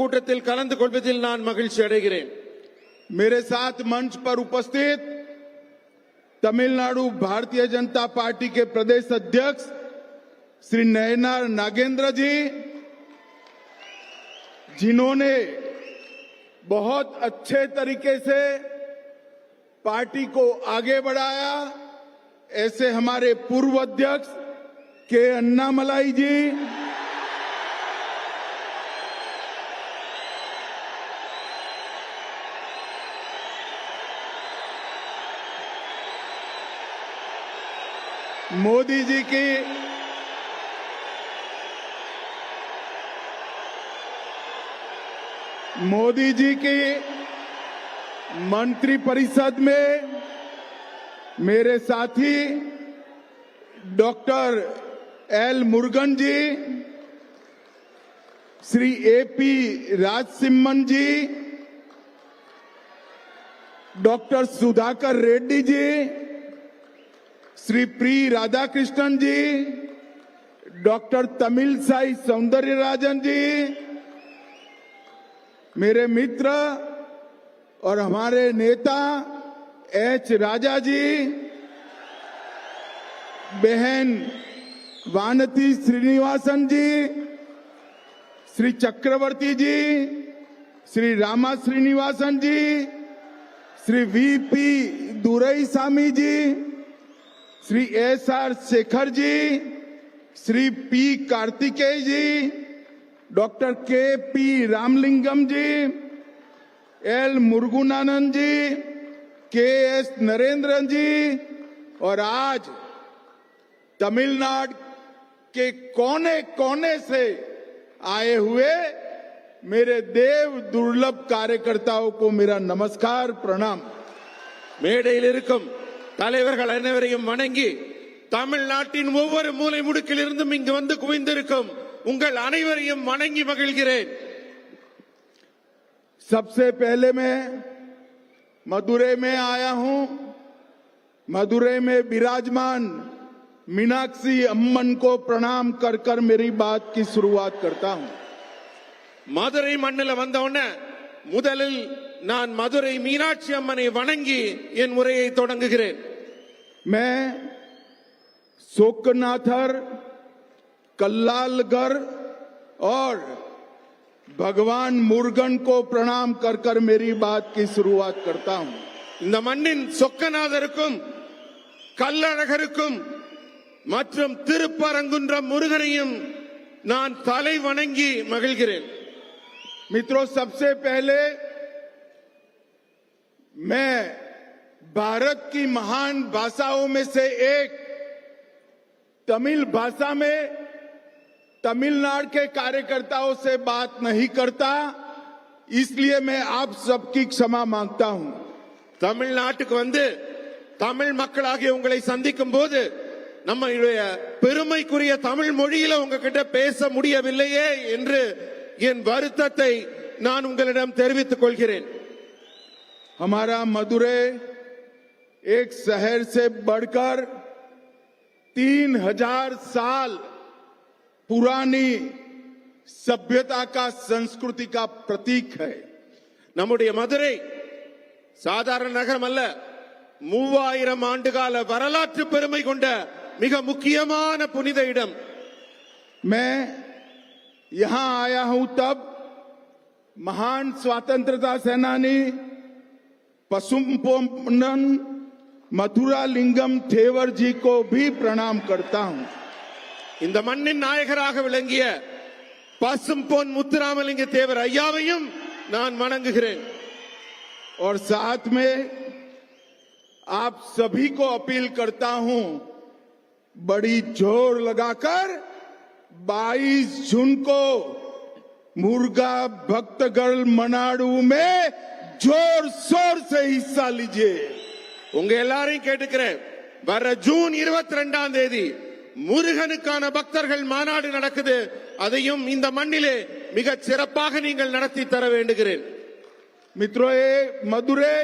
கூட்டத்தில் கலந்து கொள்வதில் நான் மகிழ்ச்சி அடைகிறேன். मेरे साथ मंच पर उपस्थित तमिलनाडु भारतीय जनता पार्टी के प्रदेश अध्यक्ष श्री नयनार नागेंद्र जी, जिन्होंने बहुत अच्छे तरीके से पार्टी को आगे बढ़ाया, ऐसे हमारे पूर्व अध्यक्ष के अन्नामलाई जी, मोदी जी की मंत्री परिषद में मेरे साथी डॉक्टर एल मुरुगन जी, श्री एपी राजसिम्मन जी, डॉक्टर सुधाकर रेड्डी जी, श्री प्री राधाकृष्णन जी, डॉक्टर तमिलसाई सौंदर्यराजन जी, मेरे मित्र और हमारे नेता एच राजा जी, बहन वानती श्रीनिवासन जी, श्री चक्रवर्ती जी, श्री रामा श्रीनिवासन जी, श्री वीपी दुरईसामी जी, श्री एसआर शेखर जी, श्री पी कार्तिकेय जी, डॉक्टर के पी रामलिंगम जी, एल मुरुगनानंद जी, के एस नरेंद्रन जी, और आज तमिलनाडु के कोने कोने से आए हुए मेरे देव दुर्लभ कार्यकर्ताओं को मेरा नमस्कार प्रणाम. மேடையில் இருக்கும் தலைவர்கள் அனைவரையும் வணங்கி தமிழ்நாட்டின் ஒவ்வொரு மூலை முடுக்கிலிருந்தும் இங்கு வந்து குவிந்திருக்கும் உங்கள் அனைவரையும் வணங்கி மகிழ்கிறேன். सबसे पहले मैं मदुरै में आया हूं. मदुरै में विराजमान मीनाक्षी अम्मन को प्रणाम कर कर मेरी बात की शुरुआत करता हूं. மதுரை மண்ணில் வந்தவுடனே முதலில் நான் மதுரை மீனாட்சி அம்மனை வணங்கி என் உரையை தொடங்குகிறேன். मैं शोकनाथर, कल्लालगर और भगवान मुरुगन को प्रणाम कर कर मेरी बात की शुरुआत करता हूं. இந்த மண்ணின் சொக்கநாதருக்கும் கல்லழகருக்கும் மற்றும் திருப்பரங்குன்றம் முருகனையும் நான் தலை வணங்கி மகிழ்கிறேன். मित्रों, सबसे पहले मैं भारत की महान भाषाओं में से एक तमिल भाषा में तमिलनाडु के कार्यकर्ताओं से बात नहीं करता, इसलिए मैं आप सबकी क्षमा मांगता हूं. தமிழ்நாட்டுக்கு வந்து தமிழ் மக்களாகிய உங்களை சந்திக்கும் போது நம்மளுடைய பெருமைக்குரிய தமிழ் மொழியில உங்ககிட்ட பேச முடியவில்லையே என்று என் வருத்தத்தை நான் உங்களிடம் தெரிவித்துக் கொள்கிறேன். हमारा मदुरै एक शहर से बढ़कर 3000 साल पुरानी सभ्यता का, संस्कृति का प्रतीक है. நம்முடைய மதுரை சாதாரண நகரம் அல்ல, 3000 ஆண்டுகால வரலாற்று பெருமை கொண்ட மிக முக்கியமான புனித இடம். मैं यहां आया हूं तब महान स्वतंत्रता सेनानी पसुम्पोन्नन मथुरा लिंगम थेवर जी को भी प्रणाम करता हूं. இந்த மண்ணின் நாயகராக விளங்கிய பசும்பொன் முத்துராமலிங்க தேவர் ஐயாவையும் நான் வணங்குகிறேன். और साथ में आप सभी को अपील करता हूं, बड़ी जोर लगाकर 22 जून को मुर्गा भक्तगढ़ मनाडू में जोर शोर से हिस्सा लीजिए. உங்க எல்லாரையும் கேட்டுக்கிறேன், வர ஜூன் 22ஆம் தேதி முருகனுக்கான பக்தர்கள் மாநாடு நடக்குது. அதையும் இந்த மண்ணிலே மிக சிறப்பாக நீங்கள் நடத்தி தர வேண்டுகிறேன். मित्रों, ये मदुरै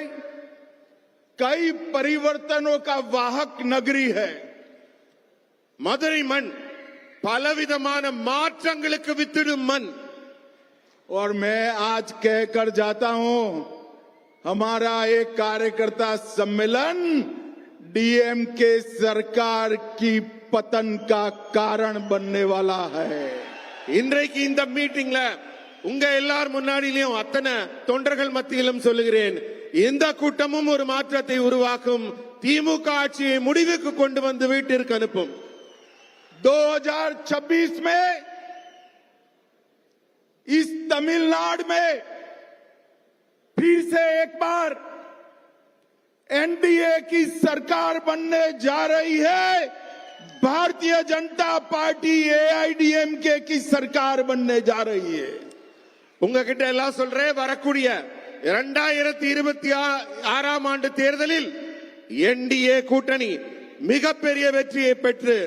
कई परिवर्तनों का वाहक नगरी है. மதுரை மண் பலவிதமான மாற்றங்களுக்கு வித்திடும் மண். और मैं आज कहकर जाता हूं, हमारा एक कार्यकर्ता सम्मेलन डीएमके सरकार की पतन का कारण बनने वाला है. இன்றைக்கு இந்த மீட்டிங்ல உங்க எல்லார் முன்னாடியிலும் அத்தனை தொண்டர்கள் மத்தியிலும் சொல்லுகிறேன், இந்த கூட்டமும் ஒரு மாற்றத்தை உருவாக்கும், திமுக ஆட்சியை முடிவுக்கு கொண்டு வந்து வீட்டிற்கு அனுப்பும். 2026 में इस तमिलनाडु में फिर से एक बार एनडीए की सरकार बनने जा रही है. भारतीय जनता पार्टी एआईडीएमके की सरकार बनने जा रही है. உங்ககிட்ட எல்லாம் சொல்றேன், வரக்கூடிய 2026 ஆண்டு தேர்தலில் என்டிஏ கூட்டணி மிகப்பெரிய வெற்றியை பெற்று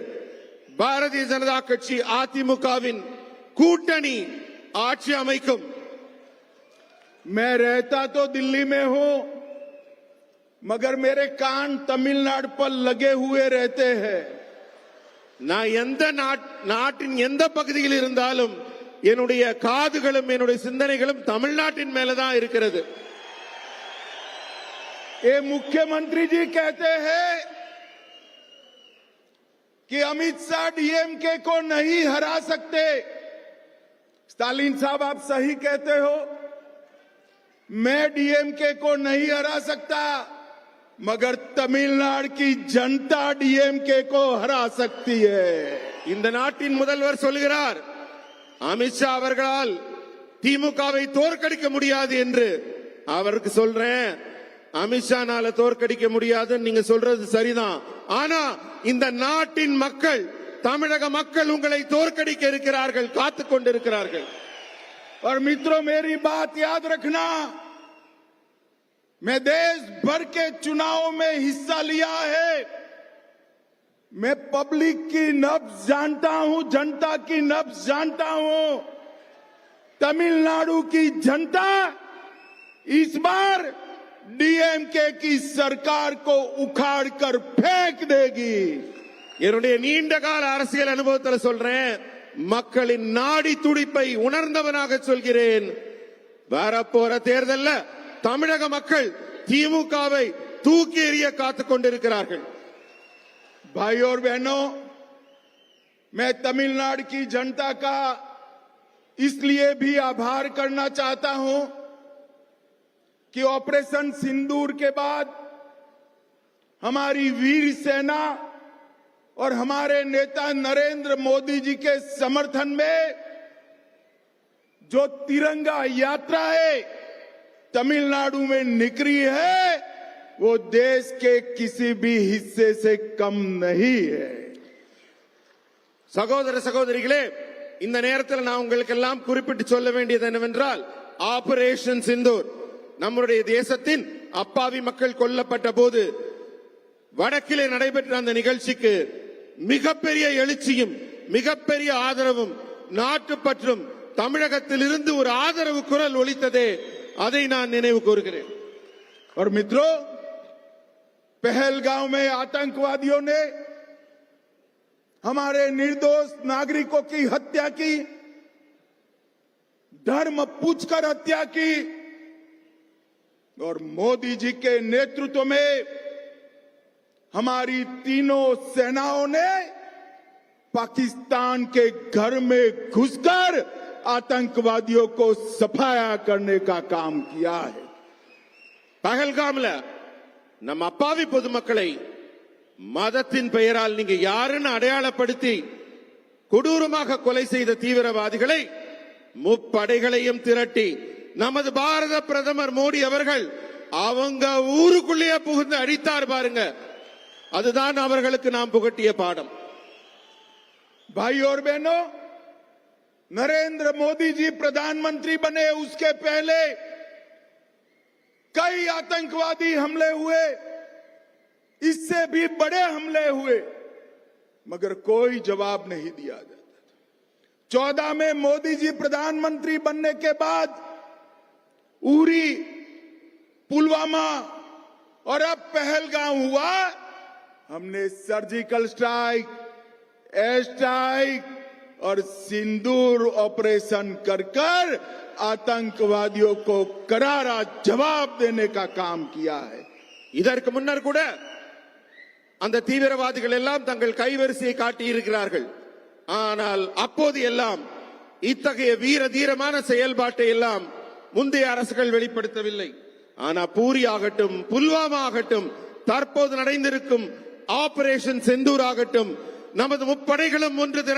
பாரதிய ஜனதா கட்சி அதிமுகவின் கூட்டணி ஆட்சி அமைக்கும். मैं रहता तो दिल्ली में हूं, मगर मेरे कान तमिलनाडु पर लगे हुए रहते हैं. நான் எந்த நாட்டின் எந்த பகுதியில் இருந்தாலும் என்னுடைய காதுகளும் என்னுடைய சிந்தனைகளும் தமிழ்நாட்டின் மேலதான் இருக்கிறது. ये मुख्यमंत्री जी कहते हैं कि अमित शाह डीएमके को नहीं हरा सकते. स्टालिन साहब, आप सही कहते हो, मैं डीएमके को नहीं हरा सकता, मगर तमिलनाडु की जनता डीएमके को हरा सकती है. இந்த நாட்டின் முதல்வர் சொல்கிறார், அமித்ஷா அவர்களால் திமுகவை தோற்கடிக்க முடியாது என்று. அவருக்கு சொல்றேன், அமித்ஷானால தோற்கடிக்க முடியாதுன்னு நீங்க சொல்றது சரிதான், ஆனா இந்த நாட்டின் மக்கள், தமிழக மக்கள் உங்களை தோற்கடிக்க இருக்கிறார்கள், காத்துக் கொண்டிருக்கிறார்கள். और मित्रों, मेरी बात याद रखना, मैं देश भर के चुनाव में हिस्सा लिया है. मैं पब्लिक की नब्ज जानता हूं, जनता की नब्ज जानता हूं. तमिलनाडु की जनता इस बार डीएमके की सरकार को उखाड़कर फेंक देगी. என்னுடைய நீண்ட கால அரசியல் அனுபவத்தில் சொல்றேன், மக்களின் நாடி துடிப்பை உணர்ந்தவனாக சொல்கிறேன். வரப்போற தேர்தல்ல தமிழக மக்கள் திமுகவை தூக்கி எறிய காத்துக் கொண்டிருக்கிறார்கள். भाई और बहनों, मैं तमिलनाडु की जनता का इसलिए भी आभार करना चाहता हूं कि ऑपरेशन सिंदूर के बाद हमारी वीर सेना और हमारे नेता नरेंद्र मोदी जी के समर्थन में जो तिरंगा यात्रा है तमिलनाडु में निकली है, वो देश के किसी भी हिस्से से कम नहीं है. சகோதர சகோதரிகளே, இந்த நேரத்தில் நான் உங்களுக்கு எல்லாம் குறிப்பிட்டு சொல்ல வேண்டியது என்னவென்றால், ஆபரேஷன் சிந்தூர் நம்முடைய தேசத்தின் அப்பாவி மக்கள் கொல்லப்பட்ட போது வடக்கிலே நடைபெற்ற அந்த நிகழ்ச்சிக்கு மிகப்பெரிய எழுச்சியும் மிகப்பெரிய ஆதரவும் நாட்டுப்பற்றும் தமிழகத்தில் இருந்து ஒரு ஆதரவு குரல் ஒலித்ததே, அதை நான் நினைவு கூறுகிறேன். और मित्रों, पहलगांव में आतंकवादियों ने हमारे निर्दोष नागरिकों की हत्या की, धर्म पूछकर हत्या की, और मोदी जी के नेतृत्व में हमारी तीनों सेनाओं ने पाकिस्तान के घर में घुसकर आतंकवादियों को सफाया करने का काम किया है. பகல்காம்ல நம்ம அப்பாவி பொதுமக்களை மதத்தின் பெயரால் நீங்க யாருன்னு அடையாளப்படுத்தி கொடூரமாக கொலை செய்த தீவிரவாதிகளை முப்படைகளையும் திரட்டி நமது பாரத பிரதமர் மோடி அவர்கள் அவங்க ஊருக்குள்ளேயே புகுந்து அடித்தார் பாருங்க, அதுதான் அவர்களுக்கு நாம் புகட்டிய பாடம். भाई और बहनों, नरेंद्र मोदी जी प्रधानमंत्री बने उसके पहले कई आतंकवादी हमले हुए, इससे भी बड़े हमले हुए, मगर कोई जवाब नहीं दिया जाता. 14 में मोदी जी प्रधानमंत्री बनने के बाद उरी, पुलवामा और अब पहलगाम हुआ. हमने सर्जिकल स्ट्राइक, एयर स्ट्राइक और सिंदूर ऑपरेशन कर कर आतंकवादियों को करारा जवाब देने का काम किया है। இதற்கு முன்னர் கூட அந்த தீவிரவாதிகள் எல்லாம் தங்கள் கைவரிசையை காட்டியிருக்கிறார்கள். ஆனால் அப்போது எல்லாம் இத்தகைய வீர தீரமான செயல்பாட்டை எல்லாம் முந்தைய அரசுகள் வெளிப்படுத்தவில்லை. ஆனா பூரி ஆகட்டும், புல்வாமா ஆகட்டும், தற்போது நடந்திருக்கும் ஆபரேஷன் செந்தூர் ஆகட்டும், நமது முப்படைகளும் ஒன்று திரண்டு